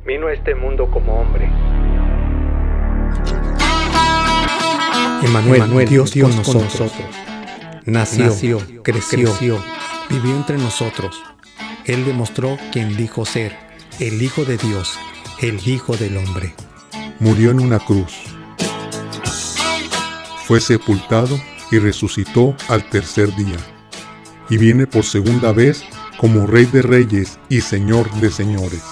vino a este mundo como hombre. Emmanuel, Dios con nosotros. Nació, creció, vivió entre nosotros. Él demostró quién dijo ser, el Hijo de Dios, el Hijo del Hombre. Murió en una cruz. Fue sepultado y resucitó al tercer día. Y viene por segunda vez como Rey de Reyes y Señor de Señores.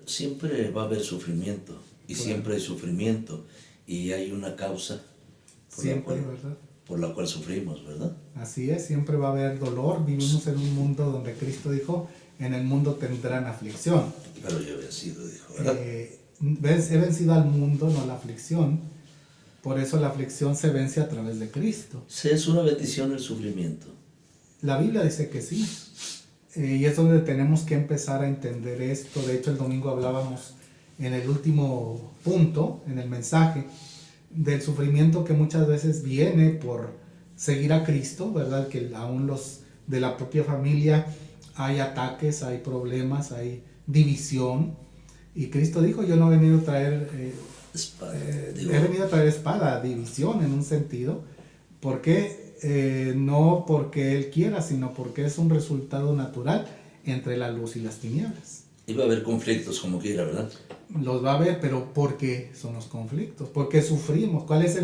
Siempre va a haber sufrimiento, y siempre hay sufrimiento, y hay una causa por la cual sufrimos, ¿verdad? Así es, siempre va a haber dolor. Vivimos en un mundo donde Cristo dijo, en el mundo tendrán aflicción. Pero yo he vencido, dijo, ¿verdad? He vencido al mundo, no la aflicción. Por eso la aflicción se vence a través de Cristo. ¿Sí es una bendición el sufrimiento? La Biblia dice que sí. Y es donde tenemos que empezar a entender esto. De hecho, el domingo hablábamos en el último punto, en el mensaje, del sufrimiento que muchas veces viene por seguir a Cristo, ¿verdad? Que aún los de la propia familia hay ataques, hay problemas, hay división. Y Cristo dijo, yo no he venido a traer he venido a traer espada, división en un sentido. ¿Por qué? No porque Él quiera, sino porque es un resultado natural entre la luz y las tinieblas. Y va a haber conflictos como quiera, ¿verdad? Los va a haber, pero ¿por qué son los conflictos? ¿Por qué sufrimos? ¿Cuál es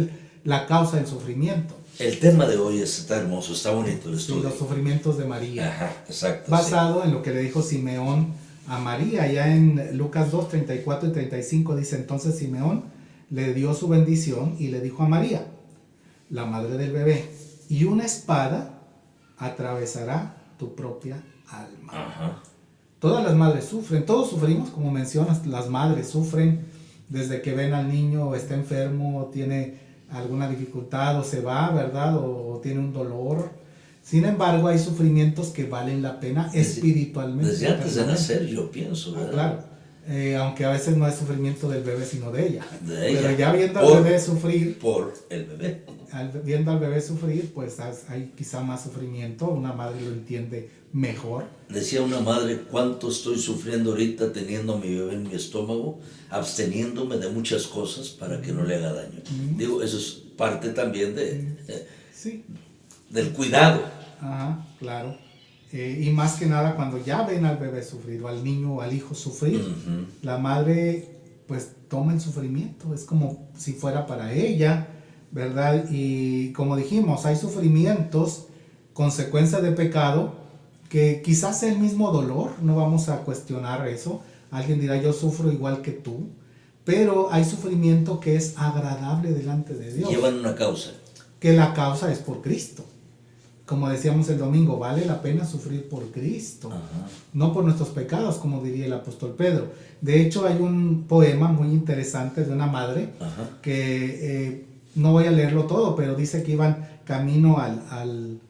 la causa del sufrimiento? El tema de hoy está hermoso, está bonito el estudio. Sí, los sufrimientos de María. Ajá, exacto. Basado en lo que le dijo Simeón a María. Ya en Lucas 2, 34 y 35 dice, entonces Simeón le dio su bendición y le dijo a María, la madre del bebé, y una espada atravesará tu propia alma. Ajá. Todas las madres sufren, todos sufrimos, como mencionas, las madres sufren desde que ven al niño, está enfermo, o tiene alguna dificultad, o se va, ¿verdad? O tiene un dolor. Sin embargo, hay sufrimientos que valen la pena espiritualmente. Desde antes de nacer, yo pienso, ¿verdad? Claro. Aunque a veces no es sufrimiento del bebé, sino de ella. Pero ella. ya viendo al bebé sufrir. Por el bebé. Viendo al bebé sufrir, pues hay quizá más sufrimiento. Una madre lo entiende mejor. Decía una madre, ¿cuánto estoy sufriendo ahorita teniendo a mi bebé en mi estómago, absteniéndome de muchas cosas para que no le haga daño? Digo, eso es parte también sí. del cuidado. Ajá, claro. Y más que nada cuando ya ven al bebé sufrir o al niño o al hijo sufrir, la madre pues toma el sufrimiento, es como si fuera para ella, ¿verdad? Y como dijimos, hay sufrimientos, consecuencia de pecado, que quizás sea el mismo dolor, no vamos a cuestionar eso. Alguien dirá, yo sufro igual que tú, pero hay sufrimiento que es agradable delante de Dios. Llevan una causa. Que la causa es por Cristo. Como decíamos el domingo, vale la pena sufrir por Cristo, no por nuestros pecados, como diría el apóstol Pedro. De hecho, hay un poema muy interesante de una madre que no voy a leerlo todo, pero dice que iban camino al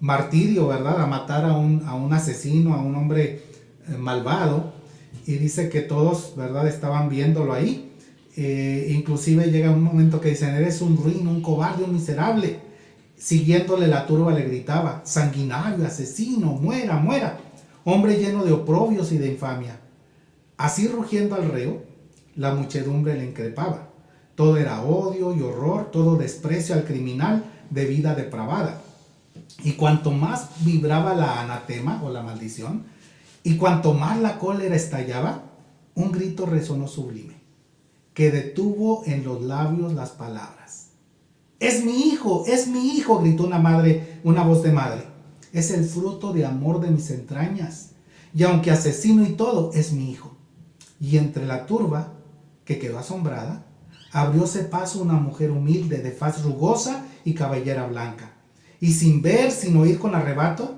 martirio, ¿verdad? A matar a un asesino, a un hombre malvado, y dice que todos, ¿verdad?, estaban viéndolo ahí. Inclusive llega un momento que dicen, eres un ruin, un cobarde, un miserable. Siguiéndole la turba le gritaba, sanguinario, asesino, muera, muera, hombre lleno de oprobios y de infamia. Así rugiendo al reo, la muchedumbre le increpaba. Todo era odio y horror, todo desprecio al criminal de vida depravada. Y cuanto más vibraba la anatema o la maldición, y cuanto más la cólera estallaba, un grito resonó sublime, que detuvo en los labios las palabras. Es mi hijo, gritó una voz de madre. Es el fruto de amor de mis entrañas. Y aunque asesino y todo, es mi hijo. Y entre la turba, que quedó asombrada, abrióse paso una mujer humilde, de faz rugosa y cabellera blanca. Y sin ver, sin oír con arrebato,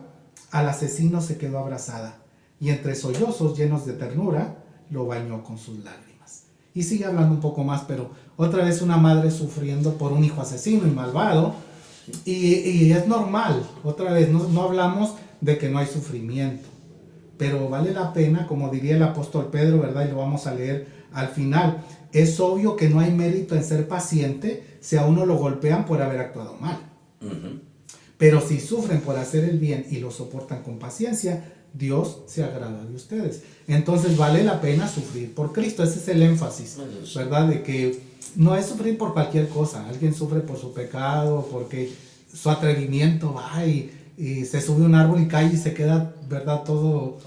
al asesino se quedó abrazada. Y entre sollozos llenos de ternura, lo bañó con sus lágrimas. Y sigue hablando un poco más, pero otra vez una madre sufriendo por un hijo asesino y malvado, Y es normal, otra vez, no hablamos de que no hay sufrimiento, pero vale la pena, como diría el apóstol Pedro, ¿verdad? Y lo vamos a leer al final. Es obvio que no hay mérito en ser paciente si a uno lo golpean por haber actuado mal. Ujú. Pero si sufren por hacer el bien y lo soportan con paciencia, Dios se agrada de ustedes. Entonces vale la pena sufrir por Cristo. Ese es el énfasis, ¿verdad? De que no es sufrir por cualquier cosa. Alguien sufre por su pecado, porque su atrevimiento va y se sube a un árbol y cae y se queda, ¿verdad? Todo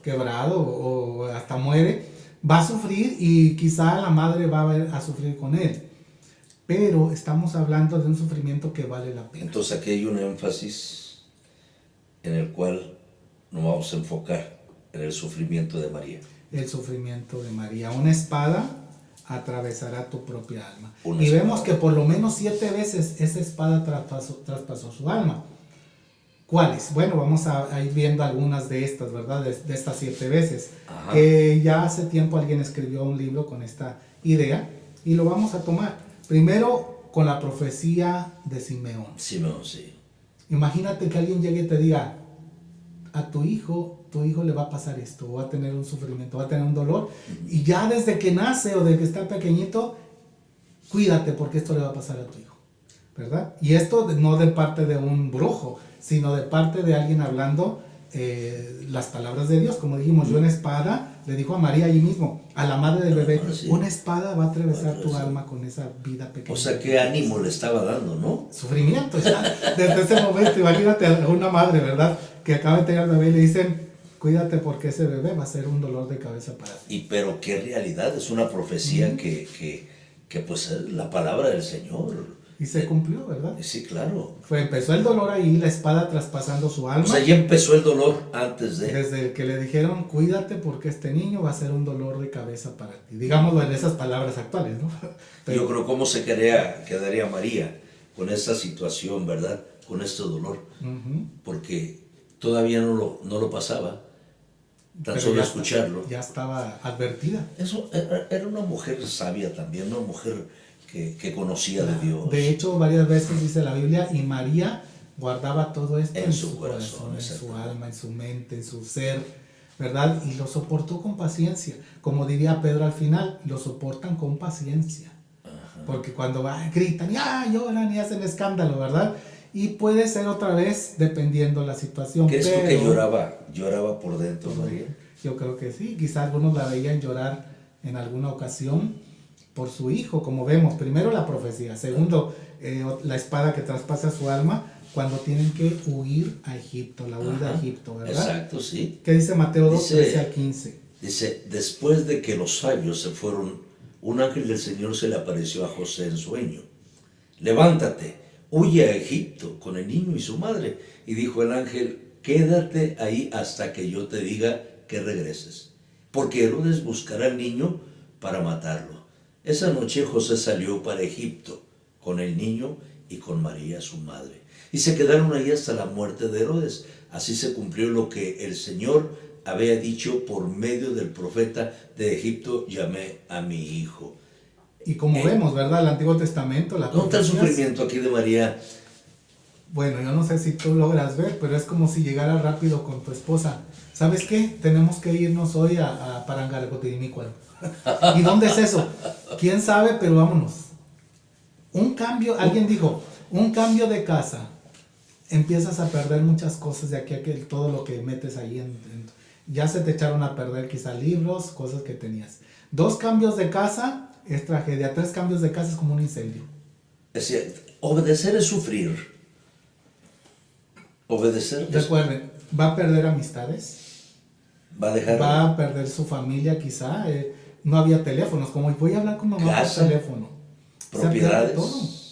quebrado o hasta muere. Va a sufrir y quizá la madre va a sufrir con él. Pero estamos hablando de un sufrimiento que vale la pena. Entonces aquí hay un énfasis en el cual nos vamos a enfocar en el sufrimiento de María. El sufrimiento de María. Una espada atravesará tu propia alma. Una y espada. vemos que por lo menos 7 veces esa espada traspasó su alma. ¿Cuáles? Bueno, vamos a ir viendo algunas de estas, ¿verdad? De estas 7 veces. Ajá. Que ya hace tiempo alguien escribió un libro con esta idea y lo vamos a tomar. Primero, con la profecía de Simeón. Simeón, sí. Imagínate que alguien llegue y te diga, a tu hijo le va a pasar esto, va a tener un sufrimiento, va a tener un dolor, y ya desde que nace o desde que está pequeñito, cuídate porque esto le va a pasar a tu hijo, ¿verdad? Y esto no de parte de un brujo, sino de parte de alguien hablando las palabras de Dios. Como dijimos, yo una espada, le dijo a María allí mismo, a la madre del bebé, Sí. una espada va a atravesar tu alma con esa vida pequeña. O sea, qué ánimo le estaba dando, ¿no? Sufrimiento ya, desde ese momento. Imagínate a una madre, ¿verdad? Que acaba de tener al bebé y le dicen, cuídate porque ese bebé va a ser un dolor de cabeza para ti. Pero qué realidad, es una profecía que pues es la palabra del Señor. Y se cumplió, ¿verdad? Sí, claro. Empezó el dolor ahí, la espada traspasando su alma. O sea, ya empezó el dolor antes de... Desde que le dijeron, cuídate porque este niño va a ser un dolor de cabeza para ti. Digámoslo en esas palabras actuales, ¿no? Pero, Yo creo cómo se quedaría María con esta situación, ¿verdad? Con este dolor. Porque todavía no lo pasaba. Tan pero solo ya escucharlo. Ya estaba advertida. Eso era una mujer sabia también, una mujer que conocía de Dios. De hecho, varias veces dice la Biblia, y María guardaba todo esto En su corazón, en su exactamente. alma, en su mente, en su ser, ¿verdad? Y lo soportó con paciencia. Como diría Pedro al final, lo soportan con paciencia. Porque cuando gritan, lloran y hacen escándalo, ¿verdad? Y puede ser otra vez dependiendo la situación. ¿Crees tú que pero lloraba por dentro, María? yo creo que sí. Quizá algunos la veían llorar en alguna ocasión por su hijo, como vemos. Primero la profecía. Segundo, la espada que traspasa su alma cuando tienen que huir a Egipto, la huida a Egipto, ¿verdad? Exacto, sí. ¿Qué dice Mateo 2, Dice- 13 al 15? Dice, después de que los sabios se fueron, un ángel del Señor se le apareció a José en sueño. Levántate, huye a Egipto con el niño y su madre. Y dijo el ángel, quédate ahí hasta que yo te diga que regreses, porque Herodes buscará al niño para matarlo. Esa noche José salió para Egipto con el niño y con María su madre. Y se quedaron ahí hasta la muerte de Herodes. Así se cumplió lo que el Señor había dicho por medio del profeta: de Egipto llamé a mi hijo. Y como vemos, ¿verdad? El Antiguo Testamento, la ¿Dónde está el profecía. sufrimiento aquí de María? Bueno, yo no sé si tú logras ver, pero es como si llegara rápido con tu esposa. ¿Sabes qué? Tenemos que irnos hoy a Parangarcotirimícuaro. ¿Y dónde es eso? ¿Quién sabe? Pero vámonos. Un cambio, alguien dijo, un cambio de casa. Empiezas a perder muchas cosas de aquí a aquel, todo lo que metes ahí ya se te echaron a perder quizá libros, cosas que tenías. 2 cambios de casa es tragedia, 3 cambios de casa es como un incendio. Es decir, obedecer es sufrir. Obedecer es, Recuerden, va a perder amistades, va a dejar va a perder su familia quizá, no había teléfonos, como voy a hablar con mamá por casa, teléfono. Se pierde propiedades. todo.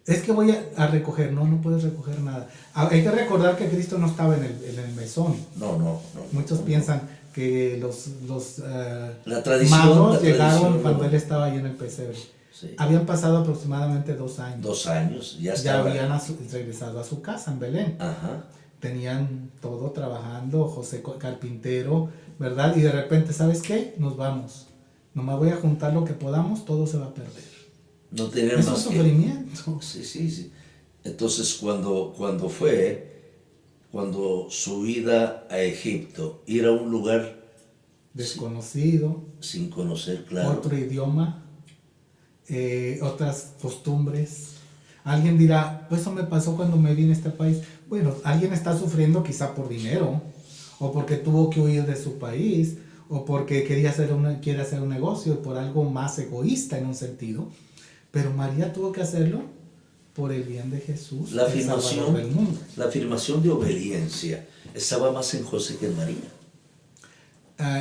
Es que voy a recoger, no puedes recoger nada. Hay que recordar que Cristo no estaba en el mesón. No. Muchos no. piensan que los La tradición, magos la llegaron tradición, cuando ¿no? él estaba ahí en el pesebre. Sí. Habían pasado aproximadamente 2 años. 2 años, ya Ya estaba. habían regresado a su casa en Belén. Ajá. Tenían todo trabajando, José carpintero, ¿verdad? Y de repente, ¿sabes qué? Nos vamos. Nomás voy a juntar lo que podamos, todo se va a perder. No tenían Es un más que... sufrimiento. Sí. Entonces cuando su ida a Egipto, ir a un lugar Desconocido, sin conocer, claro. otro idioma, otras costumbres. Alguien dirá, pues eso me pasó cuando me vine a este país. Bueno, alguien está sufriendo quizá por dinero, o porque tuvo que huir de su país, o porque quiere hacer un negocio, por algo más egoísta en un sentido. Pero María tuvo que hacerlo por el bien de Jesús, La el Salvador del mundo. afirmación de obediencia estaba más en José que en María.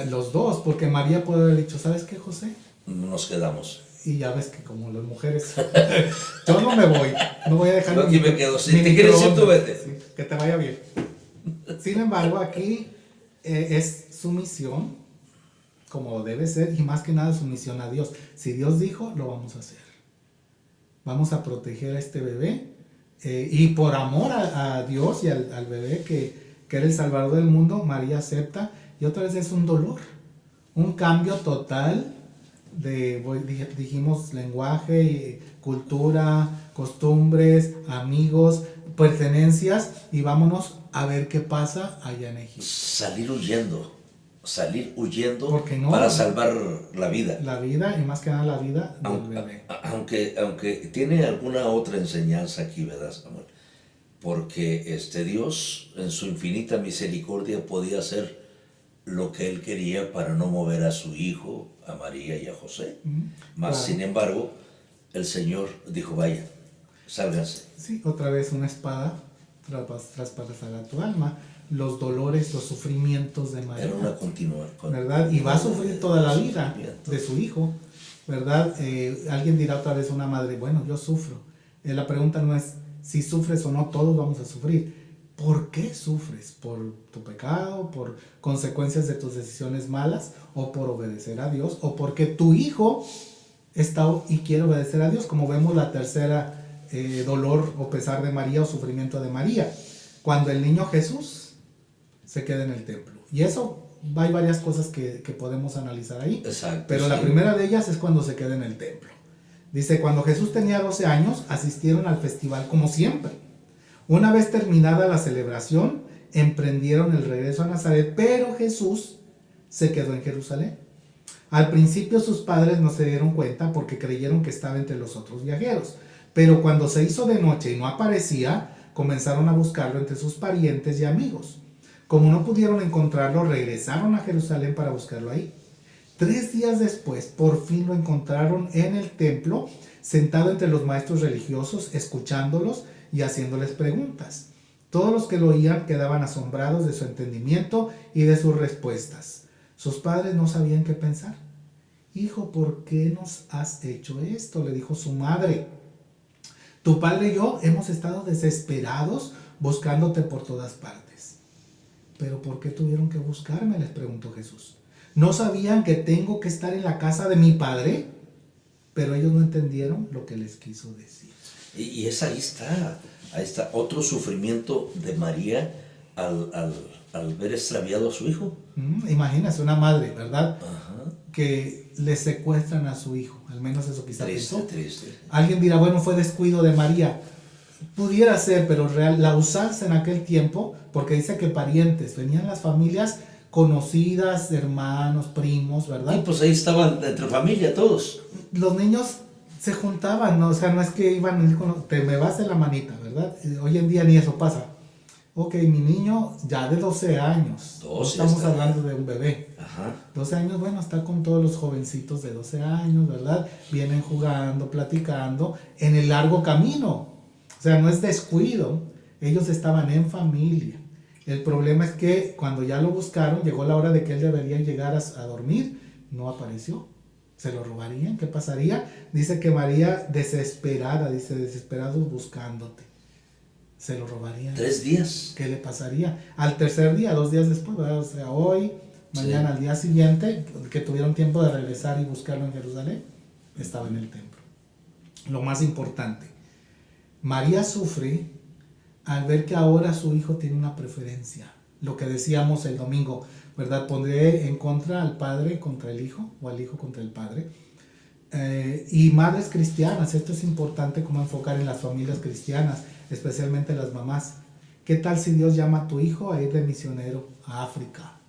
Los dos, porque María puede haber dicho, ¿sabes qué, José? Nos quedamos. Y ya ves que como las mujeres, yo no me voy, no voy a dejar. Yo aquí me quedo. Si te quieres ir, tú vete. Sí, que te vaya bien. Sin embargo, aquí es su misión, como debe ser, y más que nada su misión a Dios. Si Dios dijo, lo vamos a hacer. Vamos a proteger a este bebé, y por amor a Dios y al bebé que era el Salvador del mundo, María acepta, y otra vez es un dolor, un cambio total dijimos lenguaje, cultura, costumbres, amigos, pertenencias, y vámonos a ver qué pasa allá en Egipto. Salir huyendo ¿Por qué no? Para salvar la vida. La vida, y más que nada la vida del bebé. Aunque tiene alguna otra enseñanza aquí, ¿verdad, Samuel? Porque Dios, en su infinita misericordia, podía hacer lo que Él quería para no mover a su hijo, a María y a José. Mas, claro. Sin embargo, el Señor dijo, vayan, sálganse. Sí, otra vez una espada traspasará tu alma. Los dolores, los sufrimientos de María. Era una continuación. ¿Verdad? Y va a sufrir toda la vida de su hijo, ¿verdad? Alguien dirá otra vez, una madre, bueno, yo sufro. La pregunta no es si sufres o no, todos vamos a sufrir. ¿Por qué sufres? ¿Por tu pecado? ¿Por consecuencias de tus decisiones malas? ¿O por obedecer a Dios? ¿O porque tu hijo está y quiere obedecer a Dios? Como vemos la tercera dolor o pesar de María o sufrimiento de María. Cuando el niño Jesús se queda en el templo. Y eso, hay varias cosas que podemos analizar ahí. Exacto, pero sí. La primera de ellas es cuando se queda en el templo. Dice, cuando Jesús tenía 12 años, asistieron al festival como siempre. Una vez terminada la celebración, emprendieron el regreso a Nazaret, pero Jesús se quedó en Jerusalén. Al principio sus padres no se dieron cuenta porque creyeron que estaba entre los otros viajeros. Pero cuando se hizo de noche y no aparecía, comenzaron a buscarlo entre sus parientes y amigos. Como no pudieron encontrarlo, regresaron a Jerusalén para buscarlo ahí. 3 días después, por fin lo encontraron en el templo, sentado entre los maestros religiosos, escuchándolos y haciéndoles preguntas. Todos los que lo oían quedaban asombrados de su entendimiento y de sus respuestas. Sus padres no sabían qué pensar. Hijo, ¿por qué nos has hecho esto?, le dijo su madre. Tu padre y yo hemos estado desesperados buscándote por todas partes. ¿Pero por qué tuvieron que buscarme?, les preguntó Jesús. ¿No sabían que tengo que estar en la casa de mi padre? Pero ellos no entendieron lo que les quiso decir. Y es ahí está otro sufrimiento de María al ver extraviado a su hijo. Imagínate una madre, ¿verdad? Ajá. Que le secuestran a su hijo, al menos eso quizá pensó. Triste. Alguien dirá, bueno, fue descuido de María. Pudiera ser, pero la usanza en aquel tiempo, porque dice que parientes, venían las familias conocidas, hermanos, primos, ¿verdad? Y pues ahí estaban entre familia todos. Los niños se juntaban, ¿no? O sea, no es que iban, te me vas de la manita, ¿verdad? Hoy en día ni eso pasa. Ok, mi niño ya de 12 años, no estamos hablando de un bebé. Ajá. 12 años, bueno, está con todos los jovencitos de 12 años, ¿verdad? Vienen jugando, platicando en el largo camino. O sea, no es descuido, ellos estaban en familia. El problema es que cuando ya lo buscaron, llegó la hora de que él debería llegar a dormir, no apareció. ¿Se lo robarían? ¿Qué pasaría? Dice que María desesperada, dice, desesperados buscándote. ¿Se lo robarían? 3 días. ¿Qué le pasaría? Al tercer día, 2 días después, ¿verdad? O sea, hoy, mañana, al día siguiente, que tuvieron tiempo de regresar y buscarlo en Jerusalén, estaba en el templo. Lo más importante, María sufre al ver que ahora su hijo tiene una preferencia. Lo que decíamos el domingo, ¿verdad? Pondré en contra al padre contra el hijo, o al hijo contra el padre. Y madres cristianas, esto es importante como enfocar en las familias cristianas, especialmente las mamás. ¿Qué tal si Dios llama a tu hijo a ir de misionero a África?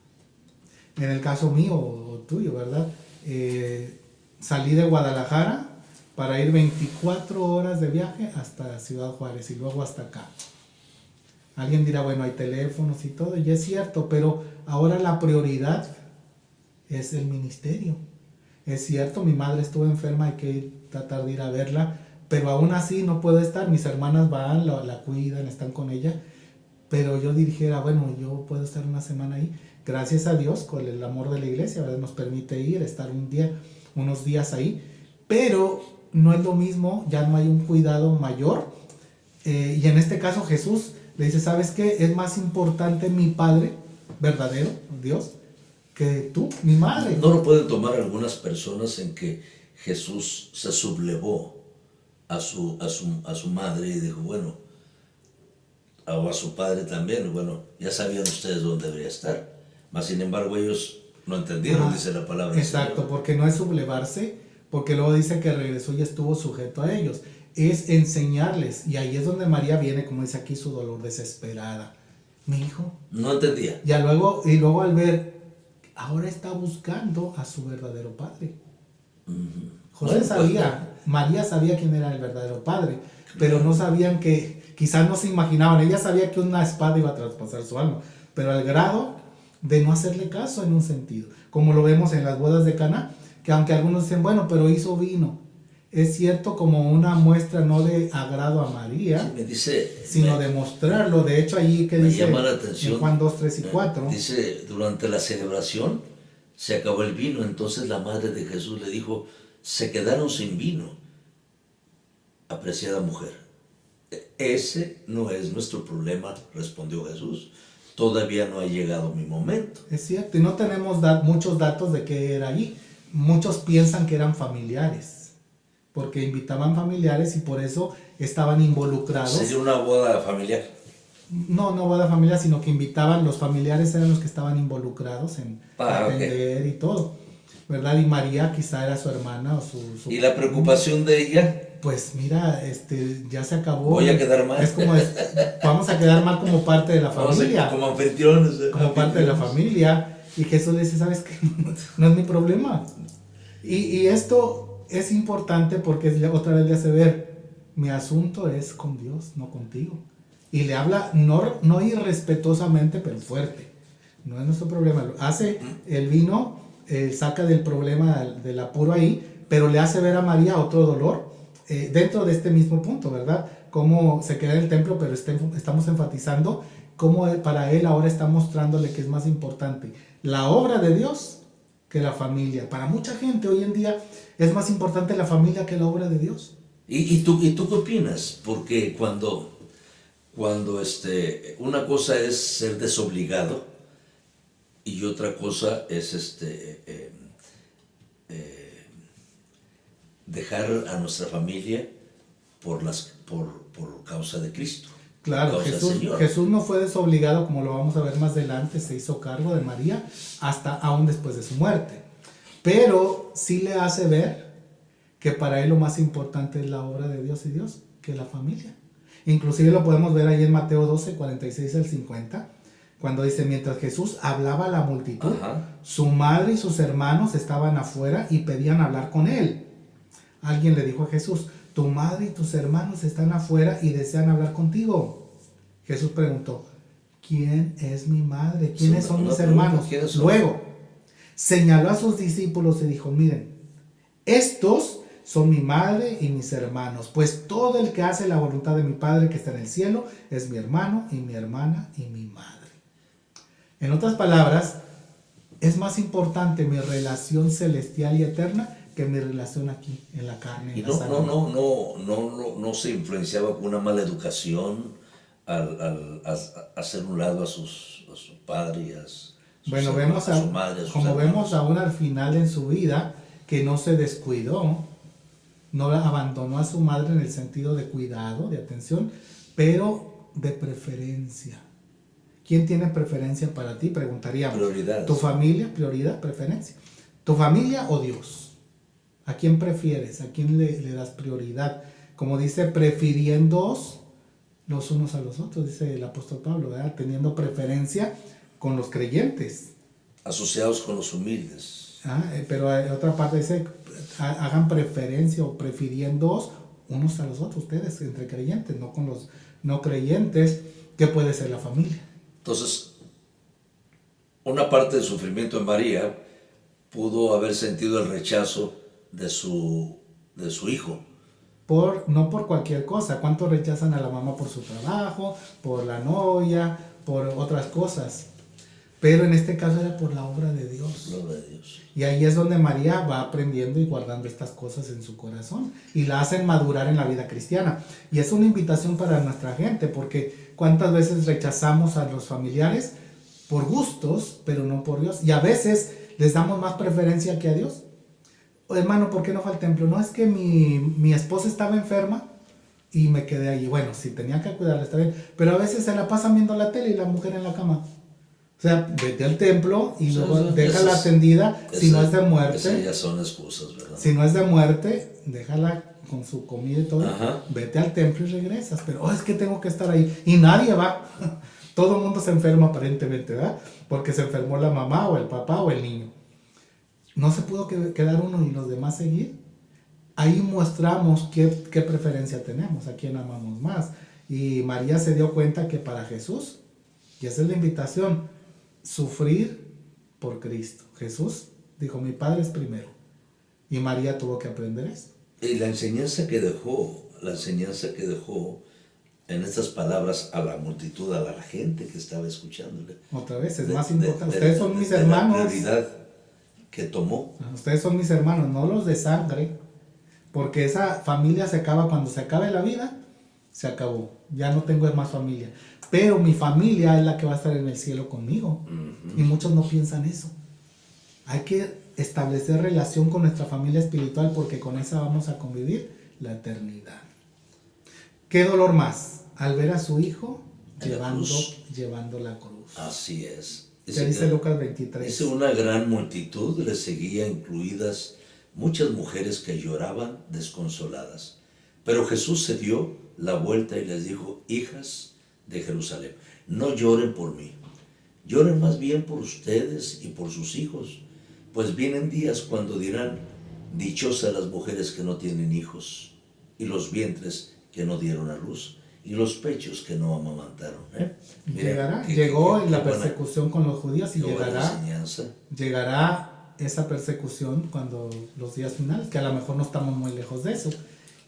En el caso mío o tuyo, ¿verdad? Salí de Guadalajara para ir 24 horas de viaje hasta Ciudad Juárez y luego hasta acá. Alguien dirá, bueno, hay teléfonos y todo, y es cierto, pero ahora la prioridad es el ministerio. Es cierto, mi madre estuvo enferma, hay que tratar de ir a verla, pero aún así no puedo estar, mis hermanas van, la cuidan, están con ella, pero yo dijera, bueno, yo puedo estar una semana ahí. Gracias a Dios, con el amor de la iglesia, ¿verdad? Nos permite ir, estar unos días ahí, pero no es lo mismo, ya no hay un cuidado mayor, y en este caso Jesús le dice, ¿sabes qué? Es más importante mi Padre verdadero, Dios, que tú, mi madre. ¿No lo pueden tomar algunas personas en que Jesús se sublevó a su madre y dijo, bueno, o a su padre también, bueno, ya sabían ustedes dónde debería estar, mas sin embargo ellos no entendieron, dice la palabra. Exacto, porque no es sublevarse, porque luego dice que regresó y estuvo sujeto a ellos, es enseñarles, y ahí es donde María viene, como dice aquí, su dolor desesperada. Mi hijo no entendía. Y luego al ver, ahora está buscando a su verdadero padre. José sabía, María sabía quién era el verdadero padre, pero no sabían que, quizás no se imaginaban, ella sabía que una espada iba a traspasar su alma, pero al grado de no hacerle caso en un sentido, como lo vemos en las bodas de Caná, que aunque algunos dicen, bueno, pero hizo vino, es cierto, como una muestra no de agrado a María, sino de mostrarlo. De hecho, allí que dice llama la atención, en Juan 2, 3 y 4. Dice, durante la celebración se acabó el vino, entonces la madre de Jesús le dijo, se quedaron sin vino, apreciada mujer. Ese no es nuestro problema, respondió Jesús. Todavía no ha llegado mi momento. Es cierto, y no tenemos muchos datos de qué era allí. Muchos piensan que eran familiares, porque invitaban familiares y por eso estaban involucrados. ¿Sería una boda familiar? No boda familiar, sino que invitaban, los familiares eran los que estaban involucrados en atender y todo, ¿verdad? Y María quizá era su hermana o su ¿Y la preocupación de ella? Pues mira, ya se acabó. Voy a quedar mal. Vamos a quedar mal como parte de la familia. Como anfitriones. Como parte de la familia. Y Jesús le dice, ¿sabes qué? No es mi problema. Y esto es importante porque otra vez le hace ver, mi asunto es con Dios, no contigo. Y le habla no irrespetuosamente, pero fuerte. No es nuestro problema. Hace el vino, saca del problema, del apuro ahí, pero le hace ver a María otro dolor dentro de este mismo punto, ¿verdad? Cómo se queda en el templo, pero estamos enfatizando cómo para él ahora está mostrándole que es más importante la obra de Dios que la familia. Para mucha gente hoy en día es más importante la familia que la obra de Dios. ¿Y tú qué opinas? Porque cuando una cosa es ser desobligado y otra cosa es dejar a nuestra familia por causa de Cristo. Claro, Jesús no fue desobligado, como lo vamos a ver más adelante, se hizo cargo de María hasta aún después de su muerte. Pero sí le hace ver que para él lo más importante es la obra de Dios y Dios que la familia. Inclusive lo podemos ver ahí en Mateo 12, 46 al 50, cuando dice, mientras Jesús hablaba a la multitud, su madre y sus hermanos estaban afuera y pedían hablar con él. Alguien le dijo a Jesús, tu madre y tus hermanos están afuera y desean hablar contigo. Jesús preguntó, ¿quién es mi madre? ¿Quiénes son mis hermanos? Luego, señaló a sus discípulos y dijo, miren, estos son mi madre y mis hermanos, pues todo el que hace la voluntad de mi Padre que está en el cielo es mi hermano y mi hermana y mi madre. En otras palabras, es más importante mi relación celestial y eterna que mi relación aquí, en la carne. Y no se influenciaba con una mala educación al hacer un lado a su padre y a su madre, como vemos aún al final en su vida, que no se descuidó, no abandonó a su madre en el sentido de cuidado, de atención, pero de preferencia. ¿Quién tiene preferencia para ti? Preguntaríamos. Prioridades. ¿Tu familia, prioridad, preferencia? ¿Tu familia o Dios? ¿A quién prefieres? ¿A quién le das prioridad? Como dice, prefiriéndoos los unos a los otros, dice el apóstol Pablo, ¿verdad? Teniendo preferencia con los creyentes. Asociados con los humildes. Pero en otra parte dice, hagan preferencia o prefiriéndoos unos a los otros, ustedes, entre creyentes, no con los no creyentes, que puede ser la familia. Entonces, una parte del sufrimiento de María pudo haber sentido el rechazo de su hijo. No por cualquier cosa. ¿Cuántos rechazan a la mamá por su trabajo, por la novia, por otras cosas? Pero en este caso era por la obra de Dios. La obra de Dios. Y ahí es donde María va aprendiendo y guardando estas cosas en su corazón y la hacen madurar en la vida cristiana. Y es una invitación para nuestra gente, porque cuántas veces rechazamos a los familiares por gustos, pero no por Dios. Y a veces les damos más preferencia que a Dios. Hermano, ¿por qué no fue al templo? No, es que mi esposa estaba enferma y me quedé allí. Bueno, si tenía que cuidarla, está bien. Pero a veces se la pasan viendo la tele y la mujer en la cama. O sea, vete al templo y luego déjala atendida. Si no es de muerte. Esas ya son excusas, ¿verdad? Si no es de muerte, déjala con su comida y todo. Ajá. Vete al templo y regresas. Pero es que tengo que estar ahí. Y nadie va. Todo el mundo se enferma aparentemente, ¿verdad? Porque se enfermó la mamá o el papá o el niño. No se pudo quedar uno y los demás seguir. Ahí mostramos qué preferencia tenemos, a quién amamos más. Y María se dio cuenta que para Jesús, y esa es la invitación, sufrir por Cristo. Jesús dijo, mi Padre es primero. Y María tuvo que aprender eso. Y la enseñanza que dejó en estas palabras a la multitud, a la gente que estaba escuchándole. Otra vez, es más importante. Ustedes son mis hermanos. La prioridad que tomó. Ustedes son mis hermanos, no los de sangre, porque esa familia se acaba cuando se acabe la vida, se acabó, ya no tengo más familia, pero mi familia es la que va a estar en el cielo conmigo. Y muchos no piensan eso. Hay que establecer relación con nuestra familia espiritual, porque con esa vamos a convivir la eternidad. ¿Qué dolor más? Al ver a su hijo llevando la cruz. Así es. ¿Qué dice Lucas 23? Dice, una gran multitud le seguía, incluidas muchas mujeres que lloraban desconsoladas. Pero Jesús se dio la vuelta y les dijo, hijas de Jerusalén, no lloren por mí, lloren más bien por ustedes y por sus hijos, pues vienen días cuando dirán, dichosas las mujeres que no tienen hijos, y los vientres que no dieron a luz, y los pechos que no amamantaron. Mira, llegó la persecución con los judíos y llegará esa persecución cuando los días finales, que a lo mejor no estamos muy lejos de eso.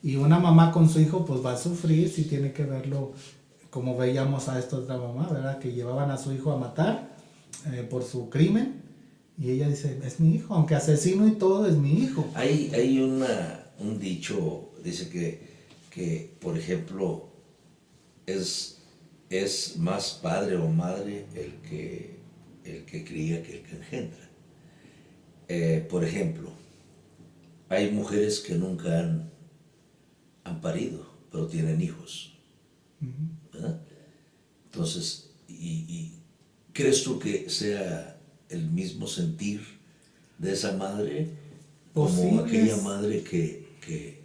Y una mamá con su hijo pues va a sufrir si tiene que verlo, como veíamos a esta otra mamá, ¿verdad? Que llevaban a su hijo a matar por su crimen, y ella dice, es mi hijo, aunque asesino y todo, es mi hijo. Hay un dicho, dice que por ejemplo, es más padre o madre el que cría que el que engendra. Por ejemplo, hay mujeres que nunca han parido, pero tienen hijos, ¿verdad? Entonces, ¿y crees tú que sea el mismo sentir de esa madre como aquella madre que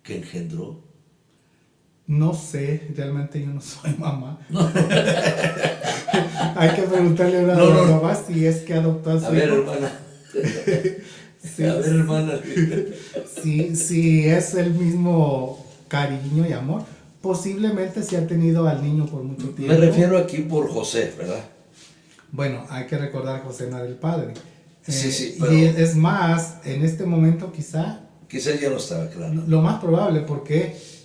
engendró? No sé, realmente yo no soy mamá. No. Hay que preguntarle a una mamá si es que adoptó a su hijo. Hermana. Sí, a ver, hermana. Si es el mismo cariño y amor, posiblemente si ha tenido al niño por mucho tiempo. Me refiero aquí por José, ¿verdad? Bueno, hay que recordar que José no era el padre. Sí, pero y es más, en este momento quizás ya no estaba claro. Lo más probable, porque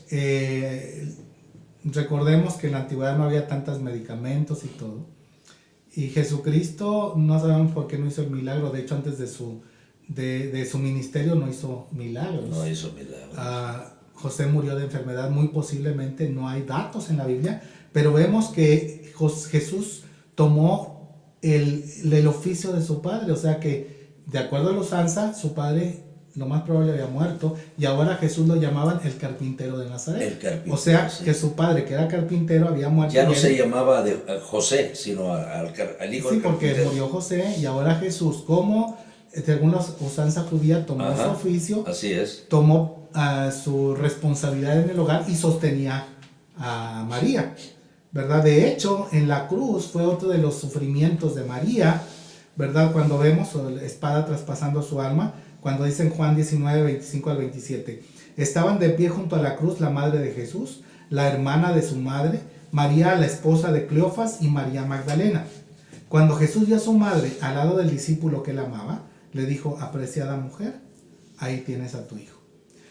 recordemos que en la antigüedad no había tantos medicamentos y todo. Y Jesucristo, no sabemos por qué no hizo el milagro. De hecho, antes de su ministerio no hizo milagros. No hizo milagros. José murió de enfermedad, muy posiblemente, no hay datos en la Biblia, pero vemos que Jesús tomó el oficio de su padre. O sea que, de acuerdo a la usanza, su padre lo más probable había muerto, y ahora Jesús lo llamaban el carpintero de Nazaret. El carpintero, o sea, sí, que su padre, que era carpintero, había muerto. Ya no se llamaba José, sino al hijo del carpintero. Sí, porque murió José, y ahora Jesús, como según la usanza judía, tomó su Ajá, oficio, así es. tomó su responsabilidad en el hogar y sostenía a María, ¿verdad? De hecho, en la cruz fue otro de los sufrimientos de María, ¿verdad? Cuando vemos la espada traspasando su alma, cuando dice en Juan 19, 25 al 27, estaban de pie junto a la cruz la madre de Jesús, la hermana de su madre, María, la esposa de Cleofas, y María Magdalena. Cuando Jesús vio a su madre al lado del discípulo que él amaba, le dijo: apreciada mujer, ahí tienes a tu hijo.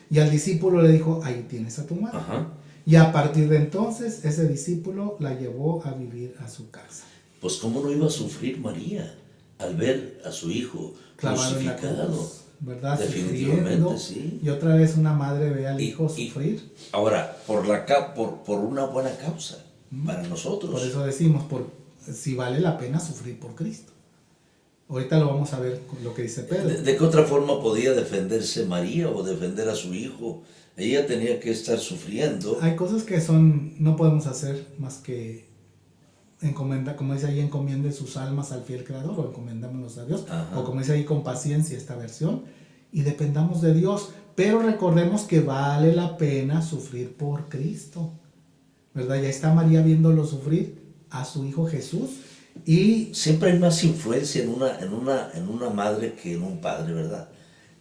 Y al discípulo le dijo: ahí tienes a tu madre. Ajá. Y a partir de entonces, ese discípulo la llevó a vivir a su casa. Pues cómo no iba a sufrir María al ver a su hijo Clavado en la crucificado. cruz, ¿verdad? Definitivamente, Sufriendo. sí. Y otra vez una madre ve al hijo sufrir. Ahora, por una buena causa, para nosotros. Por eso decimos, si vale la pena sufrir por Cristo. Ahorita lo vamos a ver con lo que dice Pedro. ¿De qué otra forma podía defenderse María o defender a su hijo? Ella tenía que estar sufriendo. Hay cosas que no podemos hacer más que encomendar, como dice ahí, encomiende sus almas al fiel creador, o encomendámonos a Dios. Ajá. O como dice ahí, con paciencia esta versión, y dependamos de Dios. Pero recordemos que vale la pena sufrir por Cristo, ¿verdad? Ya está María viéndolo sufrir a su hijo Jesús. Y siempre hay más influencia en una madre que en un padre, ¿verdad?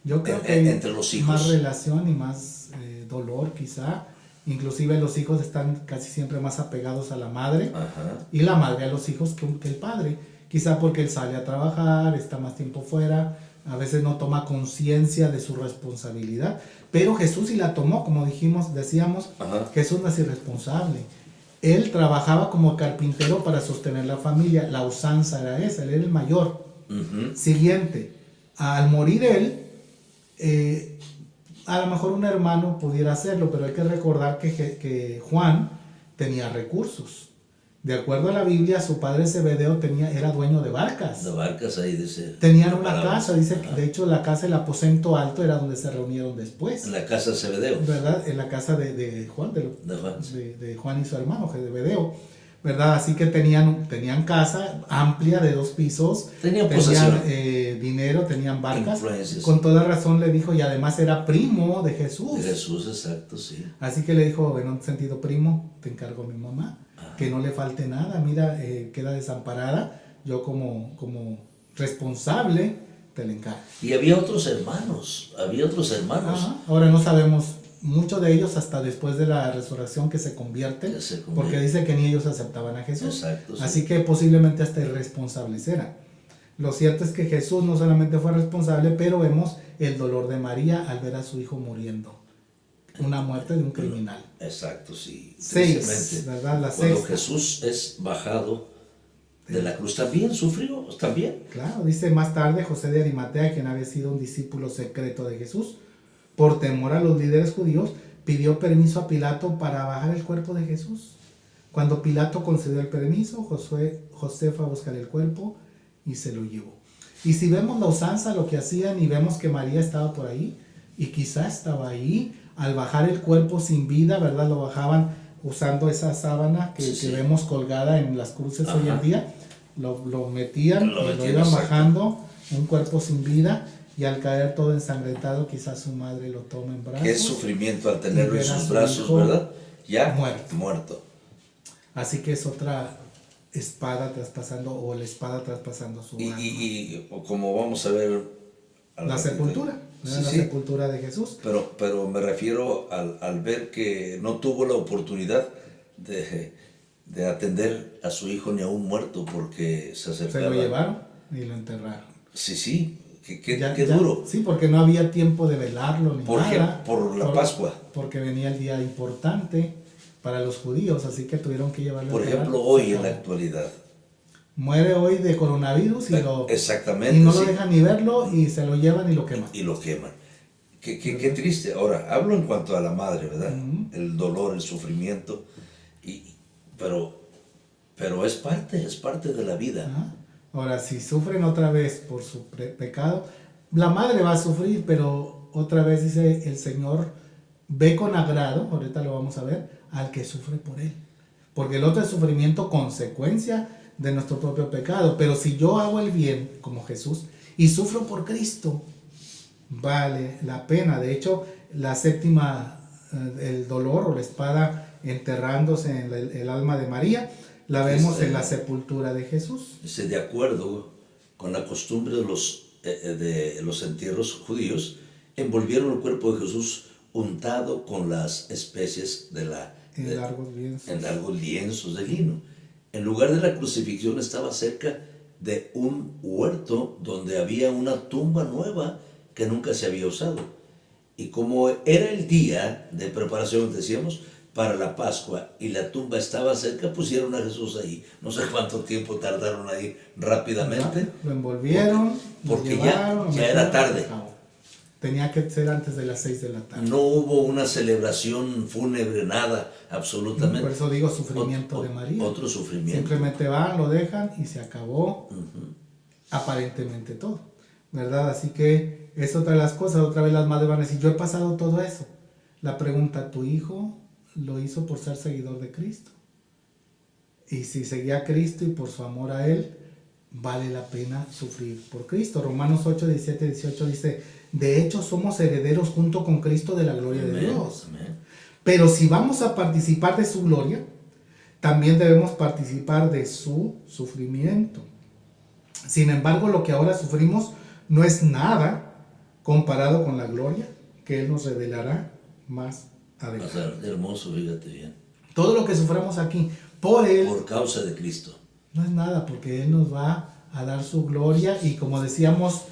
yo creo que hay entre los hijos. más relación y más dolor quizá. Inclusive los hijos están casi siempre más apegados a la madre. Ajá. Y la madre a los hijos que el padre. Quizá porque él sale a trabajar, está más tiempo fuera, a veces no toma conciencia de su responsabilidad. Pero Jesús sí la tomó, como decíamos, Ajá. Jesús no es irresponsable. Él trabajaba como carpintero para sostener la familia. La usanza era esa, él era el mayor. Uh-huh. Siguiente, al morir él, a lo mejor un hermano pudiera hacerlo, pero hay que recordar que Juan tenía recursos. De acuerdo a la Biblia, su padre Zebedeo era dueño de barcas. De barcas ahí dice. Tenían una casa, dice Ajá. que de hecho la casa, el aposento alto, era donde se reunieron después. En la casa de Zebedeo. ¿Verdad? En la casa de Juan, De Juan. de Juan y su hermano, Zebedeo. ¿Verdad? Así que tenían casa amplia de 2 pisos. Tenían posesión. Dinero, tenían barcas. Influencias. Con toda razón le dijo, y además era primo de Jesús. De Jesús, exacto, sí. Así que le dijo, en un sentido, primo, te encargo a mi mamá, que no le falte nada. Mira, queda desamparada. Yo como responsable te la encargo. Y había otros hermanos. Ajá. Ahora no sabemos muchos de ellos hasta después de la resurrección que se convierten, porque dice que ni ellos aceptaban a Jesús. Exacto, sí. Así que posiblemente hasta irresponsables eran. Lo cierto es que Jesús no solamente fue responsable, pero vemos el dolor de María al ver a su hijo muriendo. Una muerte de un criminal. Exacto, sí. 6, ¿verdad? La cuando sexta. Jesús es bajado de la cruz, también sufrió, también. Claro, dice más tarde José de Arimatea, quien había sido un discípulo secreto de Jesús, por temor a los líderes judíos, pidió permiso a Pilato para bajar el cuerpo de Jesús. Cuando Pilato concedió el permiso, José fue a buscar el cuerpo y se lo llevó. Y si vemos la usanza, lo que hacían, y vemos que María estaba por ahí, y quizá estaba ahí, al bajar el cuerpo sin vida, ¿verdad? Lo bajaban usando esa sábana que vemos colgada en las cruces hoy en día. Lo metían y lo iban bajando, un cuerpo sin vida, y al caer todo ensangrentado, quizás su madre lo toma en brazos. Qué sufrimiento al tenerlo en sus brazos, ¿verdad? Ya muerto. Así que es otra espada traspasando, o la espada traspasando su alma. Y como vamos a ver... La sepultura, la sepultura de Jesús. Pero me refiero al ver que no tuvo la oportunidad de atender a su hijo ni a un muerto porque se acercaba. Se lo llevaron y lo enterraron. Sí, qué duro. Sí, porque no había tiempo de velarlo ni nada. Por la Pascua. Porque venía el día importante para los judíos, así que tuvieron que llevarlo. Por ejemplo, hoy en la actualidad. Muere hoy de coronavirus y exactamente, y no lo dejan ni verlo y se lo llevan y lo queman. Y lo queman. Qué triste. Ahora, hablo en cuanto a la madre, ¿verdad? El dolor, el sufrimiento. Pero es parte de la vida. Ajá. Ahora, si sufren otra vez por su pecado, la madre va a sufrir, pero otra vez dice el Señor, ve con agrado, ahorita lo vamos a ver, al que sufre por él. Porque el otro es sufrimiento consecuencia de nuestro propio pecado. Pero si yo hago el bien, como Jesús, y sufro por Cristo, vale la pena. De hecho, la séptima, el dolor o la espada enterrándose en el alma de María, la vemos en la sepultura de Jesús. Dice, de acuerdo con la costumbre de los entierros judíos, envolvieron el cuerpo de Jesús untado con las especies En largos lienzos de lino. En lugar de la crucifixión estaba cerca de un huerto donde había una tumba nueva que nunca se había usado. Y como era el día de preparación, decíamos, para la Pascua, y la tumba estaba cerca, pusieron a Jesús ahí. No sé cuánto tiempo tardaron ahí rápidamente. Lo envolvieron, porque lo llevaron, ya era tarde. Tenía que ser antes de las 6 de la tarde. No hubo una celebración fúnebre, nada, absolutamente. Por eso digo sufrimiento de María. Otro sufrimiento. Simplemente van, lo dejan y se acabó aparentemente todo, ¿verdad? Así que es otra de las cosas. Otra vez las madres van a decir, yo he pasado todo eso. La pregunta, ¿tu hijo lo hizo por ser seguidor de Cristo? Y si seguía a Cristo y por su amor a Él, vale la pena sufrir por Cristo. Romanos 8, 17, 18 dice, de hecho somos herederos junto con Cristo de la gloria de Dios. Amén. Pero si vamos a participar de su gloria, también debemos participar de su sufrimiento. Sin embargo, lo que ahora sufrimos no es nada comparado con la gloria que Él nos revelará más adelante. O sea, hermoso, fíjate bien. Todo lo que suframos aquí por Él, por causa de Cristo, no es nada, porque Él nos va a dar su gloria. Y como decíamos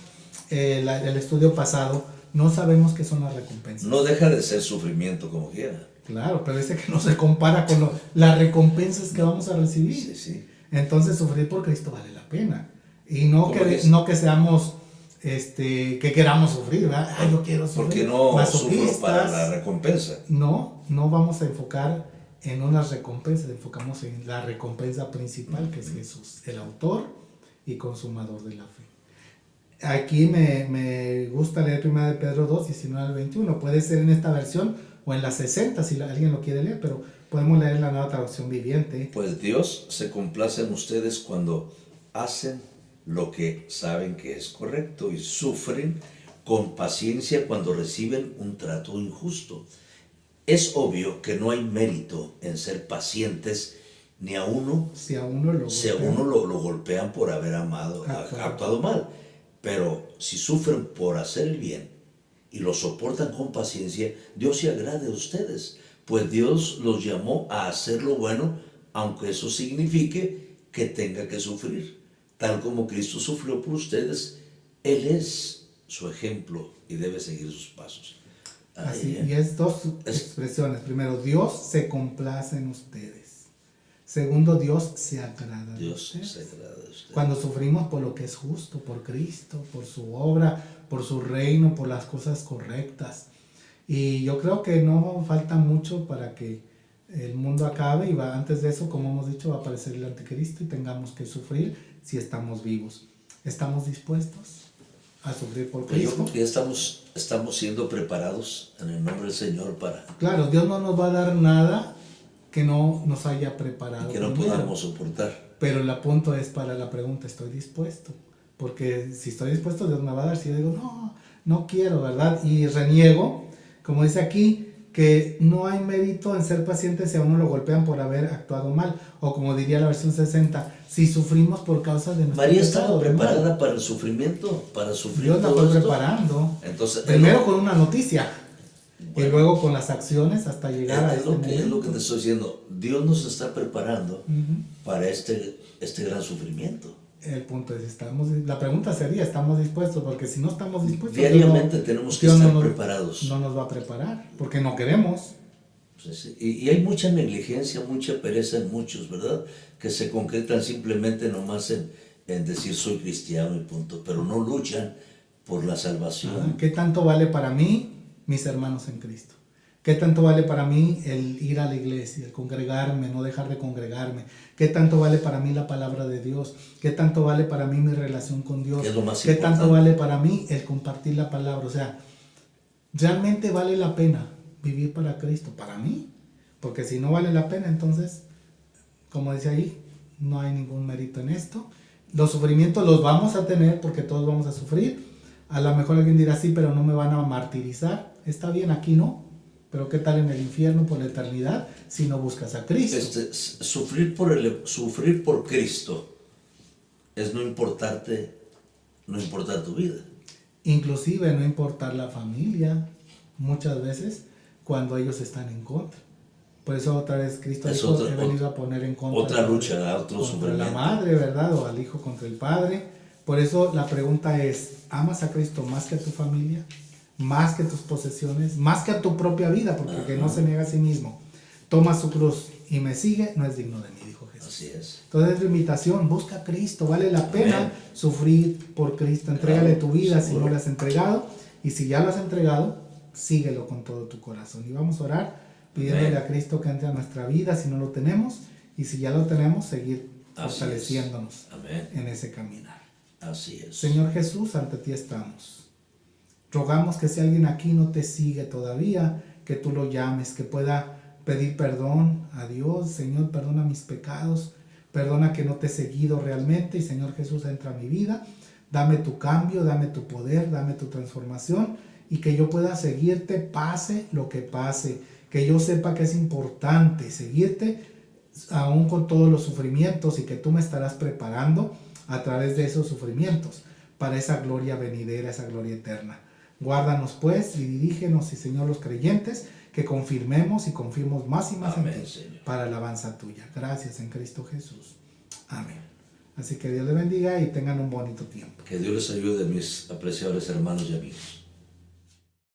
el estudio pasado, no sabemos qué son las recompensas. No deja de ser sufrimiento como quiera. Claro, pero dice que no se compara con las recompensas que vamos a recibir. Sí, sí. Entonces sufrir por Cristo vale la pena. Y no que seamos, que queramos sufrir, ¿verdad? Ay, yo quiero sufrir. Porque no Masoquistas. sufro para la recompensa. No vamos a enfocar en unas recompensas, enfocamos en la recompensa principal, que es Jesús, el autor y consumador de la fe. Aquí me gusta leer 1 Pedro 2, 19 al 21. Puede ser en esta versión o en la 60 si alguien lo quiere leer, pero podemos leer la nueva traducción viviente. Pues Dios se complace en ustedes cuando hacen lo que saben que es correcto y sufren con paciencia cuando reciben un trato injusto. Es obvio que no hay mérito en ser pacientes ni a uno si a uno lo golpean por haber actuado mal. Pero si sufren por hacer el bien y lo soportan con paciencia, Dios se agrade de ustedes, pues Dios los llamó a hacer lo bueno, aunque eso signifique que tenga que sufrir. Tal como Cristo sufrió por ustedes, Él es su ejemplo y debe seguir sus pasos. Así, y es dos expresiones. Primero, Dios se complace en ustedes. Segundo, Dios se agrada de ustedes. Cuando sufrimos por lo que es justo, por Cristo, por su obra, por su reino, por las cosas correctas. Y yo creo que no falta mucho para que el mundo acabe, y antes de eso, como hemos dicho, va a aparecer el anticristo y tengamos que sufrir si estamos vivos. ¿Estamos dispuestos a sufrir por Cristo? Yo creo que estamos siendo preparados en el nombre del Señor para... Claro, Dios no nos va a dar nada que no nos haya preparado. Que no podamos soportar. Pero el punto es para la pregunta, ¿estoy dispuesto? Porque si estoy dispuesto, Dios me va a dar. Si yo digo, no quiero, ¿verdad? Y reniego, como dice aquí, que no hay mérito en ser paciente si a uno lo golpean por haber actuado mal. O como diría la versión 60, si sufrimos por causa de nuestro María estaba preparada para el sufrimiento, para sufrir. Dios la fue preparando. Entonces, primero con una noticia. Bueno, y luego con las acciones hasta llegar a este momento. Es lo que te estoy diciendo. Dios nos está preparando para este gran sufrimiento. El punto es, la pregunta sería, ¿estamos dispuestos? Porque si no estamos dispuestos... Diariamente tenemos que estar preparados. No nos va a preparar, porque no queremos. Sí. Y hay mucha negligencia, mucha pereza en muchos, ¿verdad? Que se concretan simplemente nomás en decir soy cristiano y punto, pero no luchan por la salvación. ¿Qué tanto vale para mí mis hermanos en Cristo? ¿Qué tanto vale para mí el ir a la iglesia, el congregarme, no dejar de congregarme? ¿Qué tanto vale para mí la palabra de Dios? ¿Qué tanto vale para mí mi relación con Dios? ¿Qué es lo más ¿Qué importante? tanto vale para mí el compartir la palabra? O sea, ¿realmente vale la pena vivir para Cristo? Para mí. Porque si no vale la pena, entonces, como dice ahí, no hay ningún mérito en esto. Los sufrimientos los vamos a tener porque todos vamos a sufrir. A lo mejor alguien dirá, sí, pero no me van a martirizar. Está bien, aquí no. Pero ¿qué tal en el infierno por la eternidad si no buscas a Cristo? Sufrir por Cristo es no importar tu vida. Inclusive no importar la familia, muchas veces cuando ellos están en contra. Por eso otra vez Cristo dijo, he venido a poner en contra otra lucha, otro contra sufrimiento. la madre, ¿verdad? O al hijo contra el padre. Por eso la pregunta es, ¿amas a Cristo más que a tu familia? ¿Más que tus posesiones? ¿Más que a tu propia vida? Porque el que no se niega a sí mismo, toma su cruz y me sigue, no es digno de mí, dijo Jesús. Así es. Entonces es tu invitación, busca a Cristo, vale la pena Amén. Sufrir por Cristo, entrégale Claro, tu vida seguro. si no la has entregado, y si ya lo has entregado, síguelo con todo tu corazón. Y vamos a orar pidiéndole Amén. a Cristo que entre a nuestra vida si no lo tenemos, y si ya lo tenemos, seguir Así fortaleciéndonos es. Amén. en ese caminar. Así es. Señor Jesús, ante ti estamos. Rogamos que si alguien aquí no te sigue todavía, que tú lo llames, que pueda pedir perdón a Dios. Señor, perdona mis pecados, perdona que no te he seguido realmente, y Señor Jesús, entra a mi vida, dame tu cambio, dame tu poder, dame tu transformación, y que yo pueda seguirte pase lo que pase, que yo sepa que es importante seguirte aún con todos los sufrimientos, y que tú me estarás preparando a través de esos sufrimientos para esa gloria venidera, esa gloria eterna. Guárdanos pues y dirígenos, y Señor, los creyentes, que confirmemos y confiemos más y más Amén, en ti, Señor. para alabanza tuya. Gracias en Cristo Jesús. Amén. Así que Dios les bendiga y tengan un bonito tiempo. Que Dios les ayude, mis apreciables hermanos y amigos.